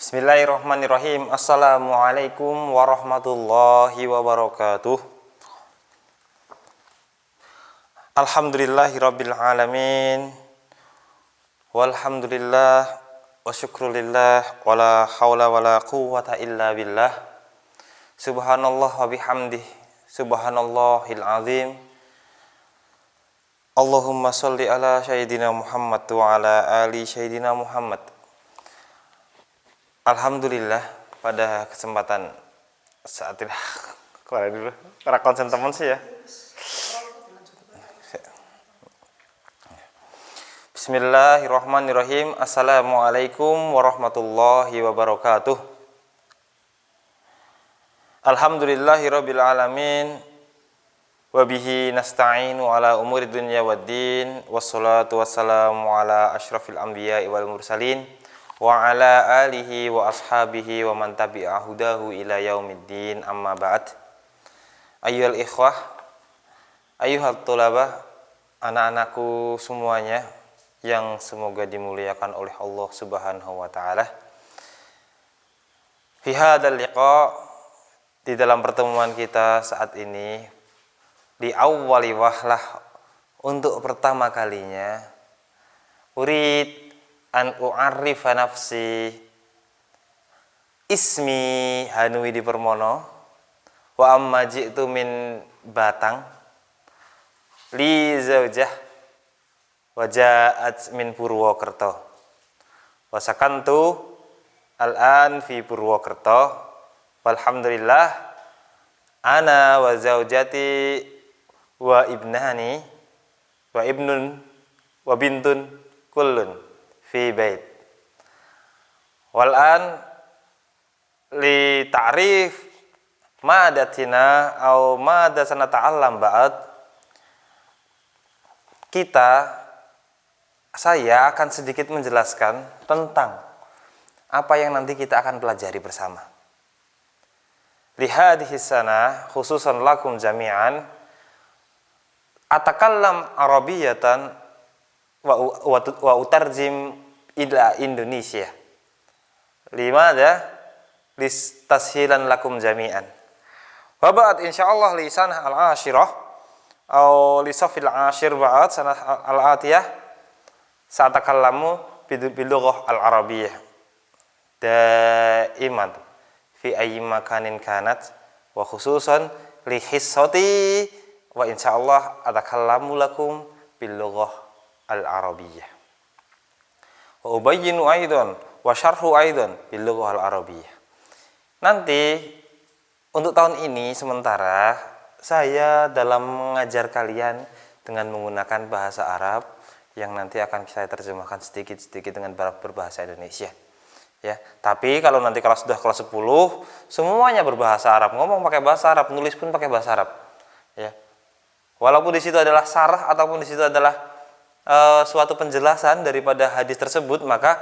Bismillahirrahmanirrahim. Assalamualaikum warahmatullahi wabarakatuh. Alhamdulillahirabbil alamin. Walhamdulillah wa syukrulillah wala haula wala quwwata illa billah. Subhanallah wa bihamdih. Subhanallahil azim. Allahumma shalli ala sayyidina Muhammad wa ala ali sayyidina Muhammad. Alhamdulillah pada kesempatan saat ini keluar dulu para konsen teman sih ya. Bismillahirrahmanirrahim. Assalamualaikum warahmatullahi wabarakatuh. Alhamdulillahirabbil alamin wa bihi nasta'inu ala umuri dunya waddin wassalatu wassalamu ala asyrafil anbiya'i wal mursalin wa ala alihi wa ashabihi wa man tabi'a hudahu ila yaumiddin, amma ba'd. Ayyuhal ikhwah, ayyuhal tulabah, anak-anakku semuanya yang semoga dimuliakan oleh Allah Subhanahu wa taala. Fi hadzal liqa, di dalam pertemuan kita saat ini, di awwali wahlah, untuk pertama kalinya, urid an u'arrifa nafsi, ismi Hanwidi Permono, wa amma ji'tu min Batang, li zaujah wa ja'at min Purwokerto, wa sakantu al'an fi Purwokerto, walhamdulillah ana wa zaujati wa ibnani wa ibnun wa bintun kullun fi bait. Wal'an li ta'rif madatina au mada sanata'allam ba'd, saya akan sedikit menjelaskan tentang apa yang nanti kita akan pelajari bersama. Li hadhihi sana khususan lakum jami'an atakallam arabiyatan wa utarjim ila Indonesia. Limada listashilan lakum jami'an. Wa ba'd insyaallah li sanah al-ashirah atau li safil ashir ba'd sanah al-atiyah satakallamu bil lughah al-arabiyyah daiman fi ayyi makanin kanat wa khususan li hissati wa insyaallah atakallamu lakum bil lughah al-arabiyyah wa ubayyinu aidan wa syarhu aidan bil lughah al-arabiyyah. Nanti untuk tahun ini sementara saya dalam mengajar kalian dengan menggunakan bahasa Arab yang nanti akan saya terjemahkan sedikit-sedikit dengan berbahasa Indonesia. Ya, tapi kalau nanti kalau sudah kelas 10 semuanya berbahasa Arab, ngomong pakai bahasa Arab, nulis pun pakai bahasa Arab. Ya. Walaupun di situ adalah syarah ataupun di situ adalah suatu penjelasan daripada hadis tersebut, maka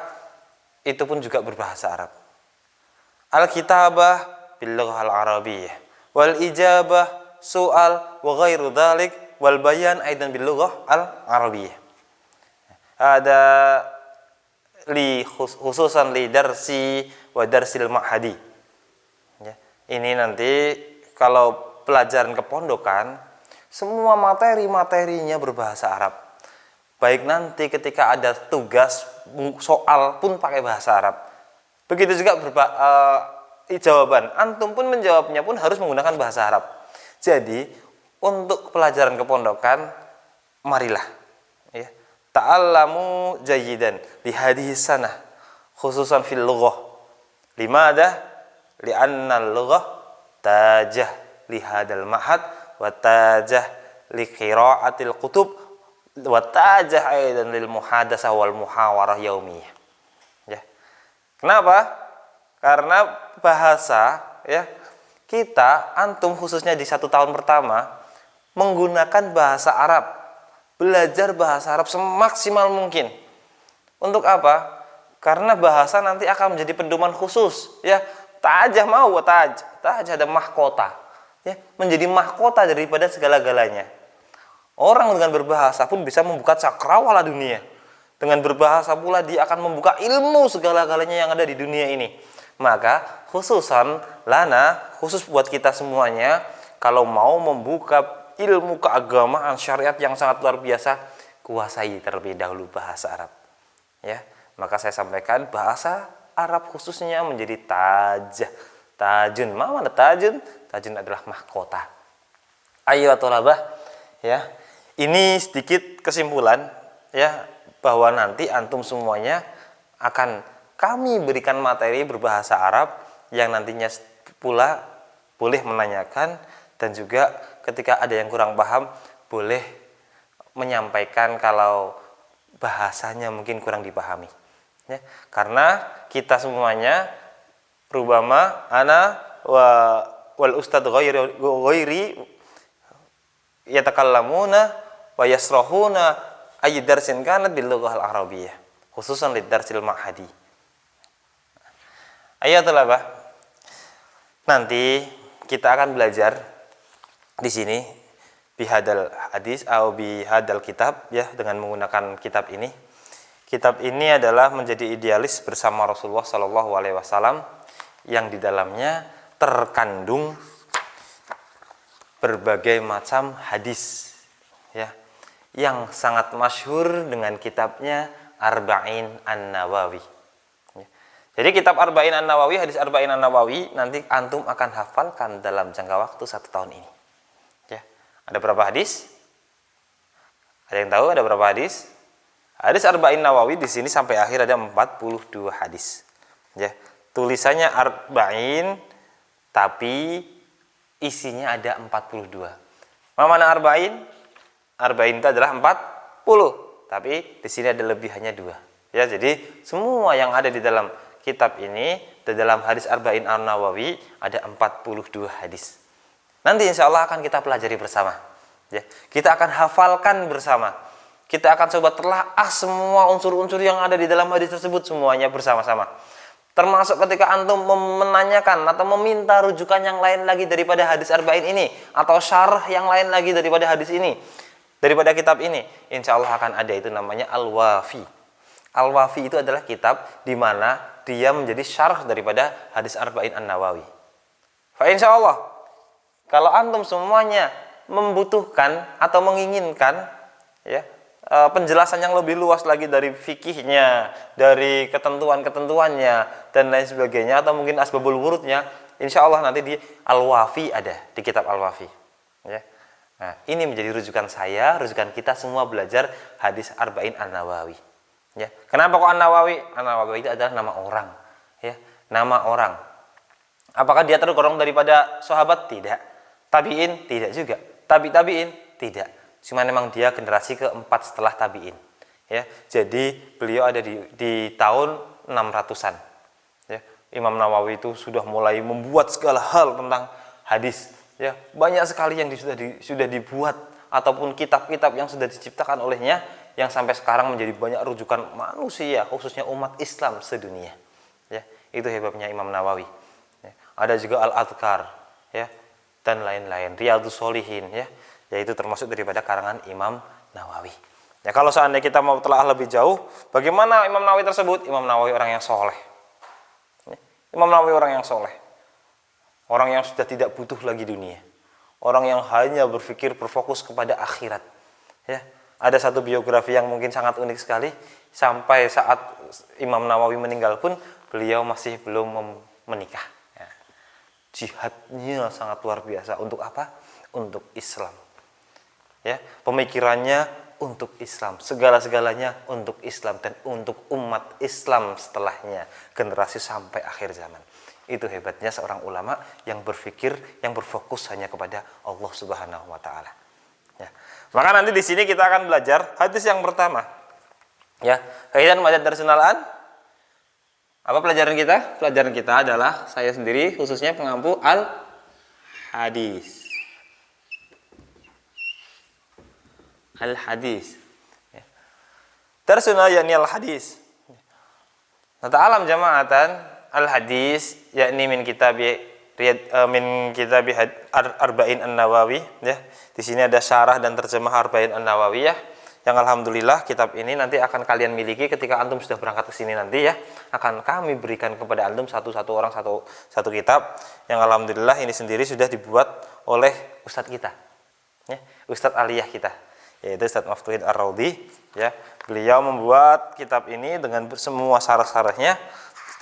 itu pun juga berbahasa Arab. Al-kitabah bil lughah al-arabiyyah wal ijabah soal wa ghairu dzalik wal bayan aidan bil lughah al-arabiyyah. Ada li khususan li darsi wa darsil ma'hadi. Ya, ini nanti kalau pelajaran kepondokan semua materi-materinya berbahasa Arab. Baik nanti ketika ada tugas soal pun pakai bahasa Arab. Begitu juga jawaban. Antum pun menjawabnya pun harus menggunakan bahasa Arab. Jadi untuk pelajaran kepondokan marilah ya, ta'allamu jayyidan li hadhihi sanah khususan fil lughah. Limada? Li'anna al-lughah tajah li hadal ma'had wa tajah li qira'atil kutub wa tajah aidan lil muhadasah wal muhawarah yaumiyah. Ya. Kenapa? Karena bahasa ya, kita antum khususnya di 1 tahun pertama menggunakan bahasa Arab. Belajar bahasa Arab semaksimal mungkin. Untuk apa? Karena bahasa nanti akan menjadi pedoman khusus ya. Tajah mau tajah ada mahkota. Ya, menjadi mahkota daripada segala-galanya. Orang dengan berbahasa pun bisa membuka cakrawala dunia. Dengan berbahasa pula dia akan membuka ilmu segala-galanya yang ada di dunia ini. Maka khususan lana, khusus buat kita semuanya, kalau mau membuka ilmu keagamaan syariat yang sangat luar biasa, kuasai terlebih dahulu bahasa Arab. Ya, maka saya sampaikan bahasa Arab khususnya menjadi tajun. Mana tajun? Tajun adalah mahkota. Ayo tolabah, ya. Ini sedikit kesimpulan, ya, bahwa nanti antum semuanya akan kami berikan materi berbahasa Arab yang nantinya pula boleh menanyakan, dan juga ketika ada yang kurang paham boleh menyampaikan kalau bahasanya mungkin kurang dipahami, ya. Karena kita semuanya rubama ana wal ustad ghairi yatakallamuna wa yasrahuna ayy darsin kanat bil lughah al arabiyyah khususan lid darsil ma'hadi. Ayo talabah, nanti kita akan belajar di sini bihadal hadis atau bihadal kitab, ya, dengan menggunakan kitab ini. Kitab ini adalah menjadi idealis bersama Rasulullah Shallallahu Alaihi Wasallam yang di dalamnya terkandung berbagai macam hadis, ya, yang sangat masyhur dengan kitabnya Arba'in An-Nawawi. Jadi kitab Arba'in An-Nawawi, hadis Arba'in An-Nawawi nanti antum akan hafalkan dalam jangka waktu 1 tahun ini. Ya. Ada berapa hadis? Ada yang tahu ada berapa hadis? Hadis Arba'in Nawawi di sini sampai akhir ada 42 hadis. Ya. Tulisannya Arba'in tapi isinya ada 42. Mana Arba'in? Arba'in itu adalah 40, tapi di sini ada lebihannya 2. Ya, jadi semua yang ada di dalam kitab ini, di dalam hadis Arba'in An-Nawawi ada 42 hadis. Nanti insya Allah akan kita pelajari bersama. Ya, kita akan hafalkan bersama. Kita akan coba telaah semua unsur-unsur yang ada di dalam hadis tersebut semuanya bersama-sama. Termasuk ketika antum menanyakan atau meminta rujukan yang lain lagi daripada hadis Arba'in ini, atau syarah yang lain lagi daripada hadis ini, daripada kitab ini, insya Allah akan ada, itu namanya Al-Wafi. Al-Wafi itu adalah kitab di mana dia menjadi syarah daripada hadis Arba'in An-Nawawi. Fa insya Allah, kalau antum semuanya membutuhkan atau menginginkan, ya, penjelasan yang lebih luas lagi dari fikihnya, dari ketentuan-ketentuannya dan lain sebagainya, atau mungkin asbabul wurudnya, insya Allah nanti di Al-Wafi ada, di kitab Al-Wafi. Ya. Nah, ini menjadi rujukan saya, rujukan kita semua belajar hadis Arba'in An-Nawawi. Ya. Kenapa kok An-Nawawi? An-Nawawi itu adalah nama orang. Ya. Nama orang. Apakah dia tergolong daripada sahabat? Tidak. Tabi'in? Tidak juga. Tabi'in? Tidak. Cuma memang dia generasi keempat setelah tabi'in. Ya, jadi beliau ada di tahun 600-an. Ya, Imam Nawawi itu sudah mulai membuat segala hal tentang hadis. Ya, banyak sekali yang sudah dibuat ataupun kitab-kitab yang sudah diciptakan olehnya yang sampai sekarang menjadi banyak rujukan manusia, khususnya umat Islam sedunia. Ya, itu hebatnya Imam Nawawi. Ya, ada juga Al-Adhkar, ya, dan lain-lain. Riyadhus Shalihin, ya. Yaitu termasuk daripada karangan Imam Nawawi. Ya, kalau seandainya kita mau telah lebih jauh, bagaimana Imam Nawawi tersebut? Imam Nawawi orang yang soleh. Imam Nawawi orang yang soleh. Orang yang sudah tidak butuh lagi dunia. Orang yang hanya berpikir berfokus kepada akhirat. Ya, ada satu biografi yang mungkin sangat unik sekali. Sampai saat Imam Nawawi meninggal pun beliau masih belum menikah. Ya. Jihadnya sangat luar biasa. Untuk apa? Untuk Islam. Ya, pemikirannya untuk Islam, segala-segalanya untuk Islam dan untuk umat Islam setelahnya, generasi sampai akhir zaman. Itu hebatnya seorang ulama yang berpikir, yang berfokus hanya kepada Allah Subhanahu wa taala. Ya. Maka nanti di sini kita akan belajar hadis yang pertama. Ya, kaitan madad darsunalan. Apa pelajaran kita? Pelajaran kita adalah saya sendiri khususnya pengampu al-hadis. Al-hadis. Darsuna yakni al-hadis. Nata'alam jama'atan al-hadis yakni min kitab Arba'in An-Nawawi, ya. Di sini ada syarah dan terjemah Arba'in An-Nawawi, ya. yang alhamdulillah kitab ini nanti akan kalian miliki ketika antum sudah berangkat ke sini nanti ya. Akan kami berikan kepada antum satu-satu orang satu kitab yang alhamdulillah ini sendiri sudah dibuat oleh ustadz kita. Ya, Ustadz aliyah kita, yaitu Ustadz Maftuhin Ar-Raudi ya. Beliau membuat kitab ini dengan semua syarah-syarahnya,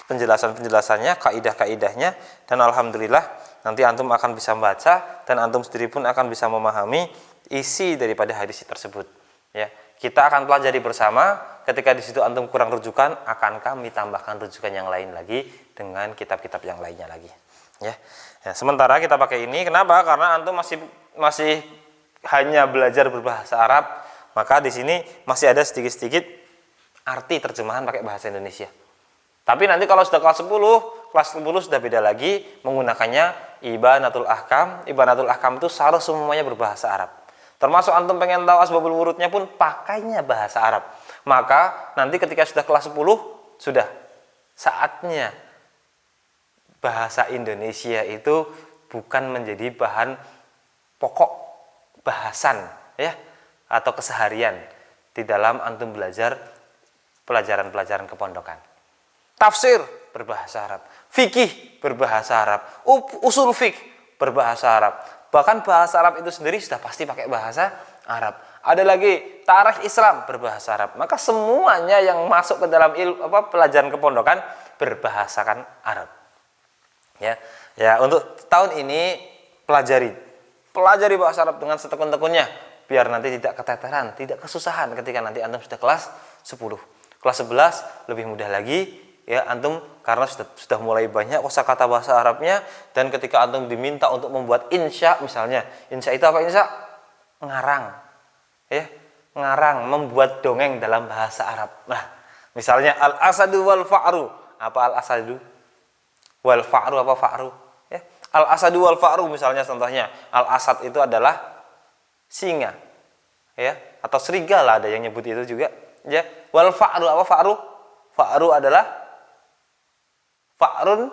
penjelasan-penjelasannya, kaidah-kaidahnya, dan alhamdulillah nanti antum akan bisa membaca dan antum sendiri pun akan bisa memahami isi daripada hadis tersebut ya. Kita akan pelajari bersama, ketika di situ antum kurang rujukan akan kami tambahkan rujukan yang lain lagi dengan kitab-kitab yang lainnya lagi ya. Ya, sementara kita pakai ini kenapa? Karena antum masih hanya belajar berbahasa Arab, maka di sini masih ada sedikit-sedikit arti terjemahan pakai bahasa Indonesia. Tapi nanti kalau sudah kelas 10 sudah beda lagi, menggunakannya Ibanatul Ahkam. Ibanatul Ahkam itu syarah semuanya berbahasa Arab. Termasuk antum pengen tahu asbabul wurudnya pun pakainya bahasa Arab. Maka nanti ketika sudah kelas 10 sudah saatnya bahasa Indonesia itu bukan menjadi bahan pokok bahasan ya atau keseharian di dalam antum belajar pelajaran-pelajaran kepondokan. Tafsir berbahasa Arab, fikih berbahasa Arab, usul fikih berbahasa Arab. Bahkan bahasa Arab itu sendiri sudah pasti pakai bahasa Arab. Ada lagi tarikh Islam berbahasa Arab. Maka semuanya yang masuk ke dalam pelajaran kepondokan berbahasakan Arab. Ya, untuk tahun ini pelajari bahasa Arab dengan setekun-tekunnya biar nanti tidak keteteran, tidak kesusahan ketika nanti antum sudah kelas 10. Kelas 11 lebih mudah lagi ya antum karena sudah mulai banyak kosakata bahasa Arabnya, dan ketika antum diminta untuk membuat insya misalnya. Insya itu apa insya? Ngarang. Ya, ngarang, membuat dongeng dalam bahasa Arab. Nah, misalnya al-asadu wal fa'ru. Apa al-asadu? Wal fa'ru apa fa'ru? Ya. Al-asadu wal fa'ru misalnya contohnya. Al-asad itu adalah singa. Ya, atau serigala ada yang nyebut itu juga, ya. Wal fa'ru apa fa'ru? Fa'ru adalah fa'run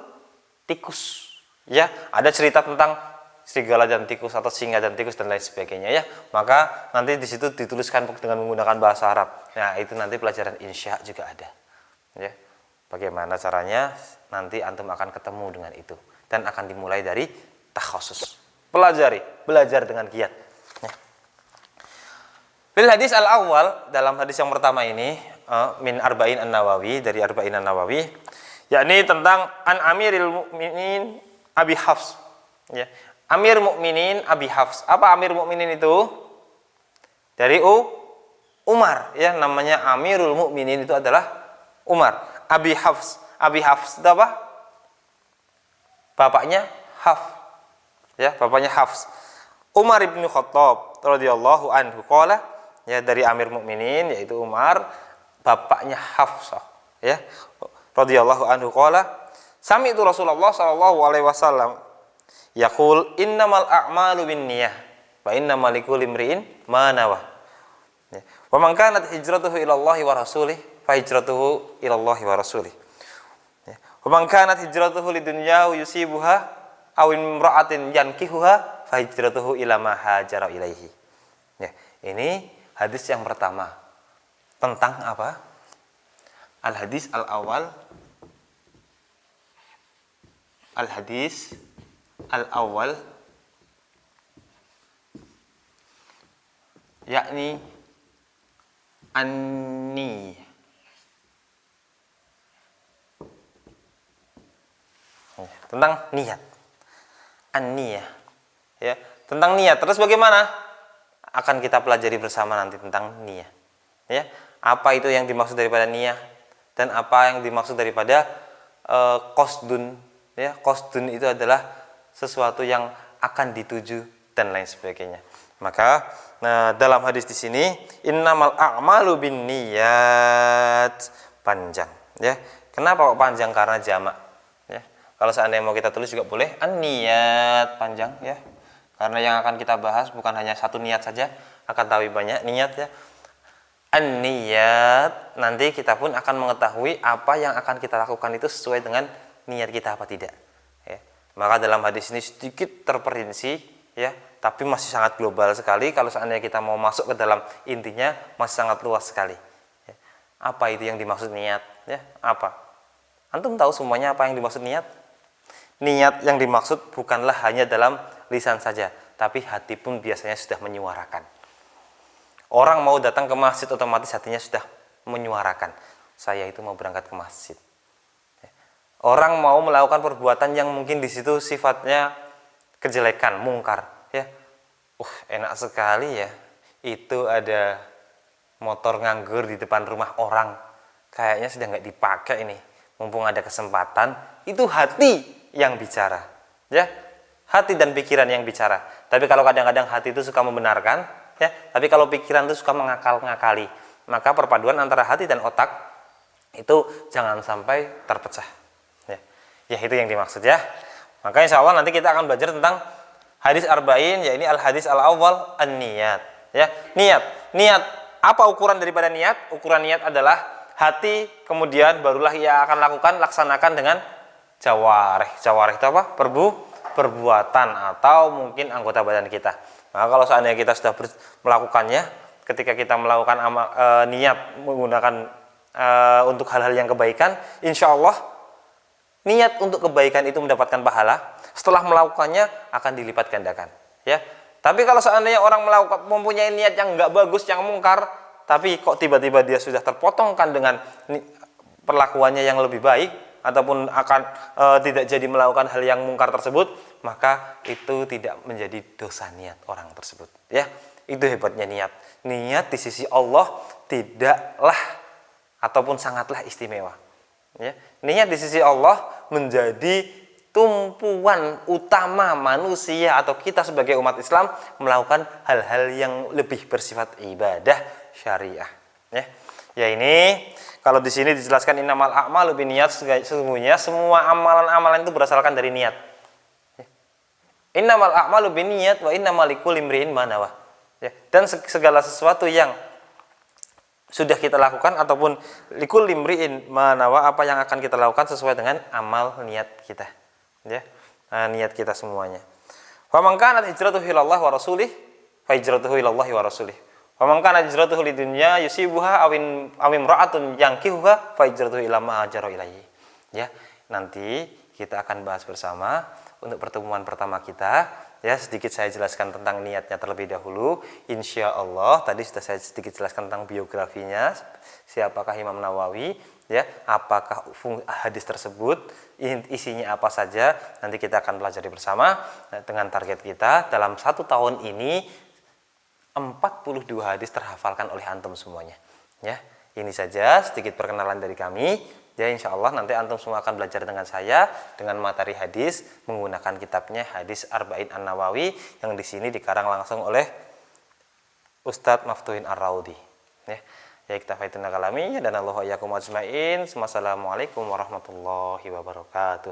tikus. Ya, ada cerita tentang serigala dan tikus atau singa dan tikus dan lain sebagainya ya. Maka nanti di situ dituliskan dengan menggunakan bahasa Arab. Nah, itu nanti pelajaran insya juga ada. Ya. Bagaimana caranya? Nanti antum akan ketemu dengan itu dan akan dimulai dari takhasus. Belajar dengan giat. Ya. Bil hadis al-awwal, dalam hadis yang pertama ini min arba'in an-Nawawi, dari arba'in an-Nawawi, yakni tentang an Amiril Mukminin Abi Hafs. Ya. Amir Mukminin Abi Hafs. Apa Amir Mukminin itu? Dari Umar, ya, namanya Amirul Mukminin itu adalah Umar. Abi Hafs. Abi Hafs itu apa? Bapaknya Hafs. Ya, bapaknya Hafs. Umar ibnu Khattab radhiyallahu anhu qala, ya, dari Amir Mukminin yaitu Umar, bapaknya Hafsah, ya, radhiyallahu anhu qala, sami'tu Rasulullah sallallahu alaihi wasallam yaqul innamal a'malu binniyah wa innamal likulli imri'in ma nawa. Ya. Wa man kanat hijratuhu ila Allah wa rasulih fa hijratuhu ila Allah wa rasulih. Ya. Wa man kanat hijratuhu lidunya yusibuha aw imra'atin yankihuha fa hijratuhu ila ma hajara ilaihi. Ya, ini hadis yang pertama tentang apa? Al-hadis al-awwal. Al-hadis al-awwal yakni an-niyah. Tentang niat. An-niyah. Ya, tentang niat. Terus bagaimana? Akan kita pelajari bersama nanti tentang niat. Ya, apa itu yang dimaksud daripada niat dan apa yang dimaksud daripada qasdun. Ya, qasdun itu adalah sesuatu yang akan dituju dan lain sebagainya. Maka dalam hadis di sini innamal a'malu binniyat, panjang, ya. Kenapa kok panjang? Karena jamak, ya. Kalau seandainya mau kita tulis juga boleh an-niyat, panjang, ya. Karena yang akan kita bahas bukan hanya satu niat saja, akan tahu banyak niat, ya. An-niyat, nanti kita pun akan mengetahui apa yang akan kita lakukan itu sesuai dengan niat kita apa tidak. Ya. Maka dalam hadis ini sedikit terperinci, ya, tapi masih sangat global sekali. Kalau seandainya kita mau masuk ke dalam intinya, masih sangat luas sekali. Ya. Apa itu yang dimaksud niat? Ya, apa? Antum tahu semuanya apa yang dimaksud niat? Niat yang dimaksud bukanlah hanya dalam lisan saja, tapi hati pun biasanya sudah menyuarakan. Orang mau datang ke masjid, otomatis hatinya sudah menyuarakan, saya itu mau berangkat ke masjid. Orang mau melakukan perbuatan yang mungkin di situ sifatnya kejelekan, mungkar, ya. Enak sekali ya. Itu ada motor nganggur di depan rumah orang. Kayaknya sudah nggak dipakai ini. Mumpung ada kesempatan, itu hati yang bicara. Ya. Hati dan pikiran yang bicara. Tapi kalau kadang-kadang hati itu suka membenarkan, ya. Tapi kalau pikiran itu suka mengakal-ngakali, maka perpaduan antara hati dan otak itu jangan sampai terpecah. Ya itu yang dimaksud ya. Maka insya Allah nanti kita akan belajar tentang hadis arba'in, ya ini al hadis al awal an-niyat. Ya, niat. Apa ukuran daripada niat? Ukuran niat adalah hati, kemudian barulah ia akan laksanakan dengan jawarih. Jawarih itu apa? Perbuatan atau mungkin anggota badan kita. Nah, kalau seandainya kita sudah melakukannya, ketika kita melakukan niat menggunakan untuk hal-hal yang kebaikan, insya Allah niat untuk kebaikan itu mendapatkan pahala, setelah melakukannya akan dilipat gandakan, ya. Tapi kalau seandainya orang mempunyai niat yang enggak bagus, yang mungkar, tapi kok tiba-tiba dia sudah terpotongkan dengan perlakuannya yang lebih baik, ataupun akan tidak jadi melakukan hal yang mungkar tersebut, maka itu tidak menjadi dosa niat orang tersebut, ya. Itu hebatnya niat. Niat di sisi Allah tidaklah ataupun sangatlah istimewa. Ya, niat di sisi Allah menjadi tumpuan utama manusia atau kita sebagai umat Islam melakukan hal-hal yang lebih bersifat ibadah syariah. Ya ini kalau di sini dijelaskan innamal a'malu binniyat, sesungguhnya semua amalan-amalan itu berasalkan dari niat. Innamal a'malu binniyat wa innamal likulli imri'in ma nawa. Ya, dan segala sesuatu yang sudah kita lakukan ataupun likul limriin manawa, apa yang akan kita lakukan sesuai dengan amal niat kita, ya. Niat kita semuanya. Wa man kanat hijratuhu ilallah wa rasulih fa hijratuhu ilallahi wa rasulih. Wa man kanat hijratuhu lidunya yusibuha aw imra'atun yankihuha fa hijratuhu ila ma hajara ilaihi. Ya, nanti kita akan bahas bersama untuk pertemuan pertama kita. Ya, sedikit saya jelaskan tentang niatnya terlebih dahulu. Insya Allah tadi sudah saya sedikit jelaskan tentang biografinya, siapakah Imam Nawawi, ya, apakah hadis tersebut, isinya apa saja. Nanti kita akan pelajari bersama dengan target kita dalam 1 tahun ini 42 hadis terhafalkan oleh antum semuanya. Ya, ini saja sedikit perkenalan dari kami. Ya, insya Allah nanti antum semua akan belajar dengan saya dengan materi hadis menggunakan kitabnya Hadis Arba'in An-Nawawi yang di sini dikarang langsung oleh Ustadz Maftuhin Ar-Raudi. Ya, iktafaitun kalami dan Allahu ayyakum ajmain. Wassalamualaikum warahmatullahi wabarakatuh.